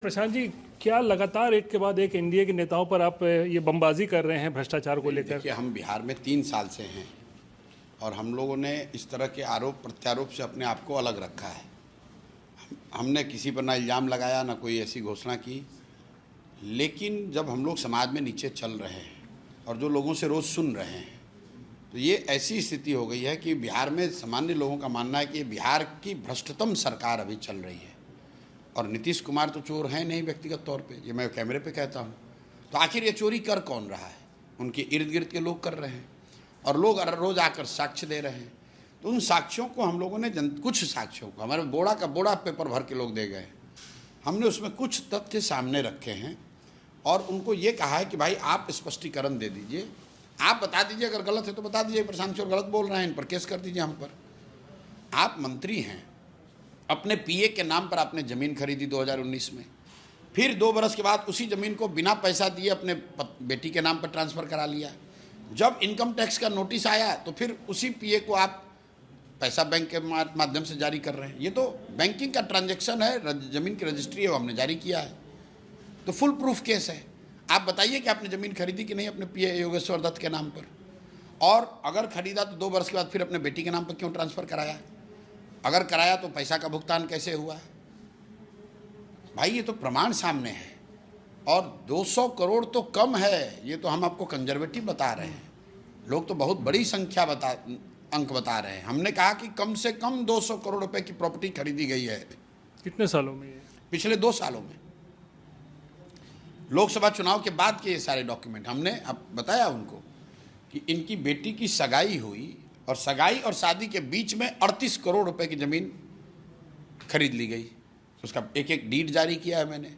प्रशांत जी, क्या लगातार एक के बाद एक एनडीए के नेताओं पर आप ये बमबाजी कर रहे हैं भ्रष्टाचार को लेकर? देखिए, हम बिहार में 3 साल से हैं और हम लोगों ने इस तरह के आरोप प्रत्यारोप से अपने आप को अलग रखा है। हमने किसी पर ना इल्ज़ाम लगाया, ना कोई ऐसी घोषणा की। लेकिन जब हम लोग समाज में नीचे चल रहे हैं और जो लोगों से रोज़ सुन रहे हैं, तो ये ऐसी स्थिति हो गई है कि बिहार में सामान्य लोगों का मानना है कि बिहार की भ्रष्टतम सरकार अभी चल रही है। और नीतीश कुमार तो चोर हैं नहीं व्यक्तिगत तौर पे, ये मैं कैमरे पे कहता हूँ। तो आखिर ये चोरी कर कौन रहा है? उनके इर्द गिर्द के लोग कर रहे हैं और लोग रोज़ आकर साक्ष्य दे रहे हैं। तो उन साक्ष्यों को हम लोगों ने कुछ साक्ष्यों को हमारे बोड़ा का बोड़ा पेपर भर के लोग दे गए। हमने उसमें कुछ तथ्य सामने रखे हैं और उनको ये कहा है कि भाई आप स्पष्टीकरण दे दीजिए, आप बता दीजिए, अगर गलत है तो बता दीजिए, प्रशांत चोर गलत बोल रहे हैं, इन पर केस कर दीजिए हम पर। आप मंत्री हैं, अपने पीए के नाम पर आपने ज़मीन खरीदी 2019 में, फिर 2 बरस के बाद उसी ज़मीन को बिना पैसा दिए अपने बेटी के नाम पर ट्रांसफ़र करा लिया। जब इनकम टैक्स का नोटिस आया तो फिर उसी पीए को आप पैसा बैंक के माध्यम से जारी कर रहे हैं। ये तो बैंकिंग का ट्रांजैक्शन है, ज़मीन की रजिस्ट्री है, वो हमने जारी किया है, तो फुल प्रूफ केस है। आप बताइए कि आपने ज़मीन खरीदी कि नहीं अपने पीए योगेश्वर दत्त के नाम पर, और अगर खरीदा तो 2 बरस के बाद फिर अपने बेटी के नाम पर क्यों ट्रांसफ़र कराया? अगर कराया तो पैसा का भुगतान कैसे हुआ? भाई ये तो प्रमाण सामने है। और 200 करोड़ तो कम है, ये तो हम आपको कंजर्वेटिव बता रहे हैं। लोग तो बहुत बड़ी संख्या अंक बता रहे हैं। हमने कहा कि कम से कम 200 करोड़ रुपए की प्रॉपर्टी खरीदी गई है। कितने सालों में? पिछले 2 सालों में, लोकसभा चुनाव के बाद के ये सारे डॉक्यूमेंट हमने अब बताया उनको कि इनकी बेटी की सगाई हुई और सगाई और शादी के बीच में 38 करोड़ रुपए की ज़मीन खरीद ली गई। उसका एक एक डीड जारी किया है मैंने।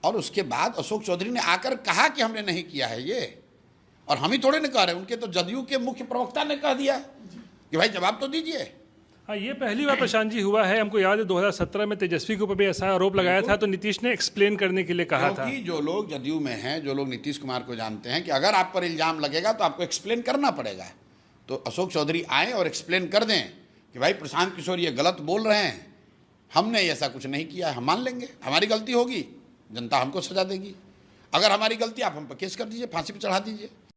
और उसके बाद अशोक चौधरी ने आकर कहा कि हमने नहीं किया है ये, और हम ही थोड़े ना कह रहे, उनके तो जदयू के मुख्य प्रवक्ता ने कह दिया कि भाई जवाब तो दीजिए। हाँ, ये पहली बार प्रशांत जी हुआ है। हमको याद है 2017 में तेजस्वी के ऊपर भी ऐसा आरोप लगाया था, तो नीतीश ने एक्सप्लेन करने के लिए कहा था। क्योंकि जो लोग जदयू में हैं, जो लोग नीतीश कुमार को जानते हैं कि अगर आप पर इल्ज़ाम लगेगा तो आपको एक्सप्लेन करना पड़ेगा, तो अशोक चौधरी आए और एक्सप्लेन कर दें कि भाई प्रशांत किशोर ये गलत बोल रहे हैं, हमने ऐसा कुछ नहीं किया है। हम मान लेंगे, हमारी गलती होगी, जनता हमको सजा देगी। अगर हमारी गलती, आप हम पर केस कर दीजिए, फांसी पर चढ़ा दीजिए।